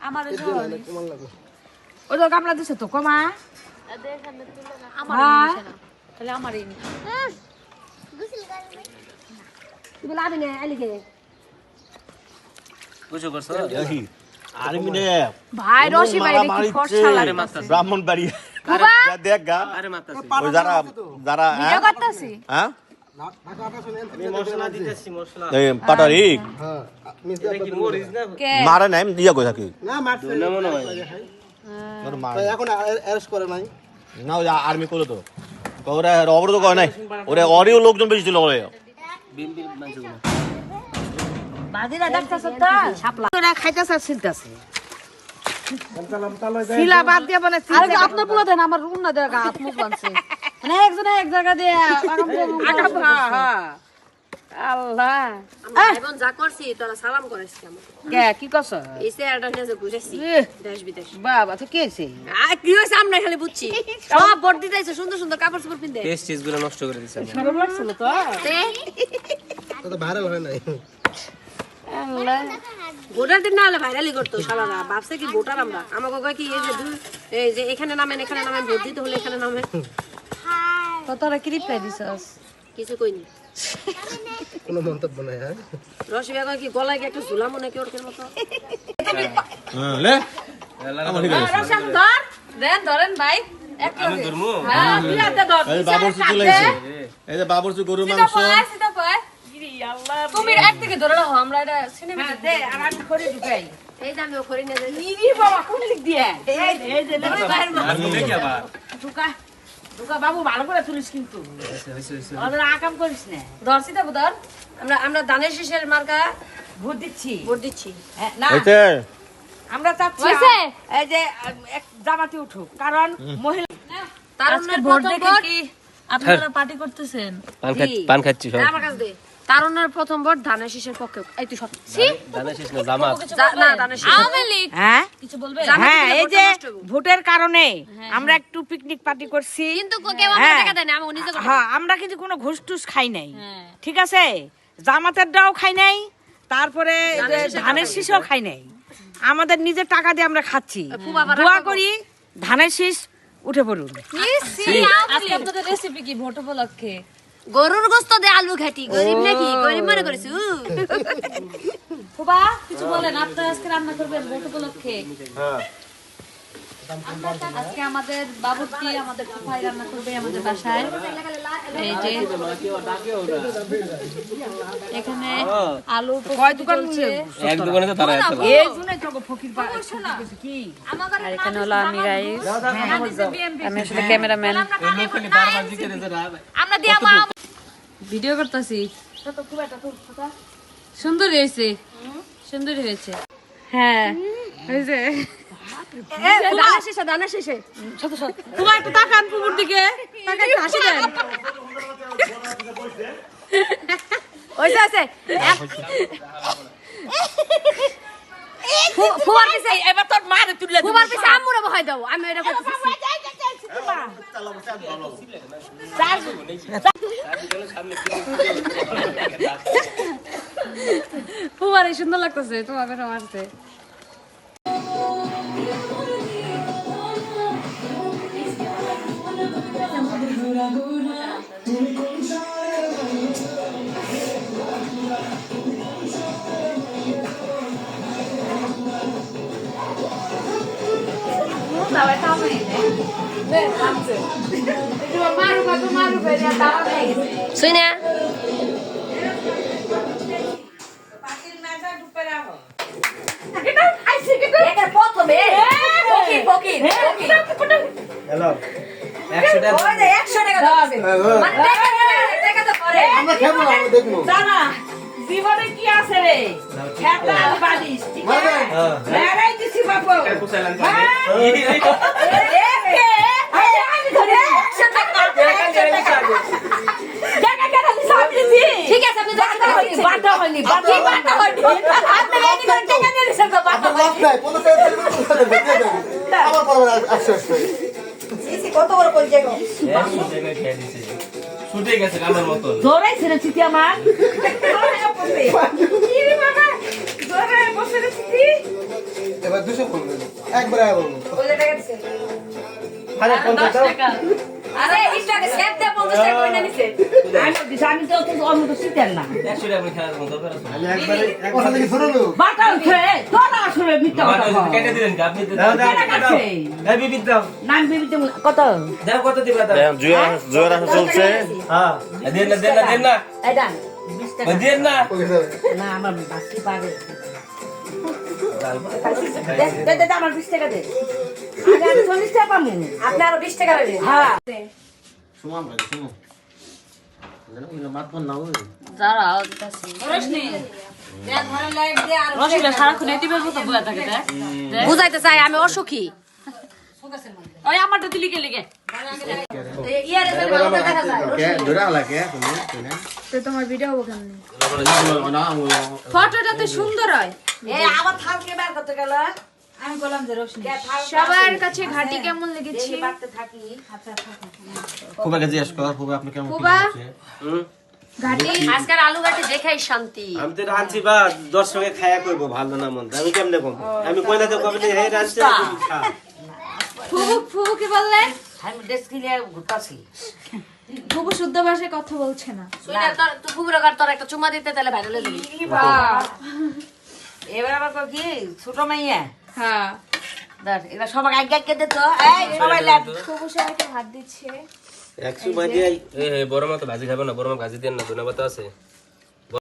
আমারে জল ওই তো গামলা দিছে তো কমা দেখেন তুলে না আমারে নিছে না তাহলে আমারই নি গোসল করবে তুমি লাবি না আলিকে গোসল করছ দেখি আরে মিনে ভাই রশি ভাই দেখি ফর্সা লাগে ব্রাহ্মণ বাড়ি দেখ গা আরে মাথা ওই যারা ভিডিও করতেছি হ্যাঁ আমি মশলা দিতেছি মশলা এই পাটারি হ্যাঁ এটা কি মরিচ না কে মারে নাই দিয়া কই থাকি না মারছে না মনে হয় তোর মা এখন অ্যারেস্ট করে নাই না ওই আর্মি করলো তো ওরা অবরোধ করে নাই ওরে অরিও লোকজন বেশি ছিল ওরে বিম বিম মানছগুলো বাদিরা দেখতাছ তো শাপলা তোরা খাইতাছ ছিলতাছে সিলা বাদ দিয়ে বলে আরে আপনার পুরো দেন আমার রুম না দেখা হাত মুখ বানছে মানে একজনে এক জায়গা দিয়ে আকাম হ্যাঁ আল্লাহ এখন যা করছি তোরা সালাম করিস কেমন কে কি কস এই স্যারটা নিয়ে যে ঘুরেছি দেশ বিদেশ বাবা তো কি হইছে কি হয়েছে আমরা খালি বুঝছি সব ভোট দিতেছে সুন্দর সুন্দর কাপড় চোপড় পিনতে টেস্ট চিজগুলো নষ্ট করে দিছেন শরম লাগছিল তো তো ভাইরাল হয় নাই আল্লাহ ভোটার দিন না হলে ভাইরালি করতো শালারা ভাবছে কি ভোটার আমরা আমাকে কয় কি এই যে এখানে নামেন ভোট দিতে হলে এখানে নামেন তো তোরা কি রিপ্লাই দিছস কিছু কইনি কোনো মন্তব্য নাই হ্যাঁ রশি ভাই কয় কি গলায় কি একটা ঝুলা মনে কি ওরকের মতো লে আমার ঠিক আছে রশাম ধর ধরেন ভাই এক আমি ধরমু হ্যাঁ তুই হাতে ধর এই বাবরচি চলে এসেছে এই যে বাবরচি গরু মাংস সিধা কয় গিরি আল্লাহ তুমি এক থেকে ধরে রাখো আমরা এটা সিনেমা দে আর আমি খড়ি ঢুকাই এই যে আমি ওখানে নিয়ে যাই ইরি বাবা কোন দিক দিয়ে এই যে আর মুখে কি আবার ঢুকা ঢুকা বাবু ভালো করে তুলিস কিন্তু হইছে ওদের আকাম করিস না ধর সিধা ধর আমরা ধানের শীষের মার্কা ভোট দিচ্ছি ভোট দিচ্ছি না হইছে আমরা চাচ্ছি এই যে এক জামাতে উঠুক কারণ মহিলা তারুণ্যের ভোট দেখে কি আপনারা পার্টি করতেছেন পান খাচ্ছি সব আমার কাছে দে তারুণ্যের প্রথম ভোট ধানের শীষের পক্ষে এই তুই সব দানা শেষ না জামাত না ধানের শীষ আওয়ামী লীগ হ্যাঁ কিছু বলবে হ্যাঁ এই যে ভোটের কারণে আমরা একটু পিকনিক পার্টি করছি কিন্তু কেউ আমাকে টাকা দেয় না আমি নিজে করতে হ্যাঁ আমরা কিন্তু কোনো ঘুষ টুস খাই নাই ঠিক আছে জামাতেরটাও খাই নাই তারপরে ধানের শীষও খাই নাই আমাদের নিজের টাকা দিয়ে আমরা খাচ্ছি দোয়া করি ধানের শীষ উঠে পড়ুন আজকে আপনাদের রেসিপি কি ভোট উপলক্ষে গরুর গোশত দিয়ে আলু ঘাটি গরিব নাকি গরিব মনে করেছি ফুবা কিছু বলেন আপনি আজকে রান্না করবেন ভোট উপলক্ষে হ্যাঁ আজকে আমাদের বাবুর্চি আমাদের ফুফাই রান্না করবে আমাদের বাসায় এই যে এখানে আলু কয় দোকান চলছে এক দোকানে তো তারা আছে এই জন্যই তো ফকির কি আর এখানে হলো আমি গাইস আমি আসলে ক্যামেরাম্যান আমরা দিয়া মা ভিডিও করতেছি সুন্দর হয়েছে সুন্দর হয়েছে হ্যাঁ হয়েছে দানা শেষে তোমার একটু তাকান পুকুর দিকে তাকান হাসি দেন ওইসে আছে ফুয়ার পিছে এবার তোর মারে তুললে ফুয়ার পিছে আমুরে বহাই দাও আমি এটা করতেছি ফুয়ারে সুন্দর লাগতেছে তোমার বেটা মারতে শুনে হ্যালো 100 টাকা আমরা খাবো আমরা দেখবো জানা জীবনে কি আছে রে খেতা আর বালিশ ঠিক আছে মেরাই দিছি বাবু ঠিক আছে আপনি বাটা হয়নি বাটা আপনি রেডি করে টাকা দিয়ে দিছেন তো বাটা লাভ নাই 50 টাকা দিয়ে দেবেন আবার পরে আসছে কত বড় কই যাই খেয়ে দিছে ছুটে গেছে কামের মতো জোরে ছেড়ে চিঠি আমার কি রে বাবা জোরে বসে রে চিঠি এবার 200 ফোন দেবো একবার আয় বলবো ওই যে টাকা দিছে আরে 50 দাও আরে ইস্টাকে সেট দে 50 টাকা কইনা নিছে আমি তো অন্য তো চিতেন না 100 টাকা খেলা দরকার আছে আমি একবার থেকে শুরু নেব বাটাল খেয়ে তোরা আসলে মিথ্যা কথা কও। কেটে দিলেন কি আপনি কেনা কাটছে? এই বিবিদ দাও নাম বিবিতে কত দাও কত দিবা দাও জুয়ার আসা চলছে হ্যাঁ দেন না এটা 20 টাকা দেন না ওকে স্যার না আমার বাকি পারে দে দে আমার 20 টাকা দে আগে আমি 40 টাকা পাবো আপনি আরো 20 টাকা পাবেন হ্যাঁ সুমন ভাই সুমন জানো ইলা মাতবন না ওই দাঁড়াও দিতাছি দেখ ঘরে লাইট দে আর রসিকটা সারাক্ষণ এটিপের মতো বয়া থাকে বুঝাইতে চাই আমি অসুখী ওই আমারটা দিলি কে লিগে ইয়ারে যে ভালো দেখা যায় কে ধরে আলা কে তুমি তুমি তো তোমার ভিডিও হবো কেমন না ফটোটা তো সুন্দর হয় এই আবার থালকে বের করতে গেল আমি বললাম যে রোশনি সবার কাছে ঘাটি কেমন লেগেছে বাড়তে থাকি খুবকে জিজ্ঞেস কর খুব আপনি কেমন বাবা ঘাটি আজকাল আলু ঘাটি দেখাই শান্তি আমি তো রাঁধছি বা দর্শকে খায়া কইব ভালো না মন্দ আমি কেমনে কম আমি কইলা তো কবে হে রাঁধছি খা ফুবু কি বললে আমি ডেস্ক কিনে ঘুরতাছি ফুবু শুদ্ধ ভাষায় কথা বলছে না সুইটা তোর তুই পুরো কার তোর একটা চুমা দিতে তাহলে ভাইরাল হয়ে যাবি এবার আবার কই কি ছোট মাইয়া হ্যাঁ দেখ এবার সবাই আগে আগে দে তো এই সবাই লেট ফুবু সবাইকে হাত দিচ্ছে 100 ভাজি এই বড় মা তো ভাজি খাবে না বড় মা ভাজি দেন না ধন্যবাদ আছে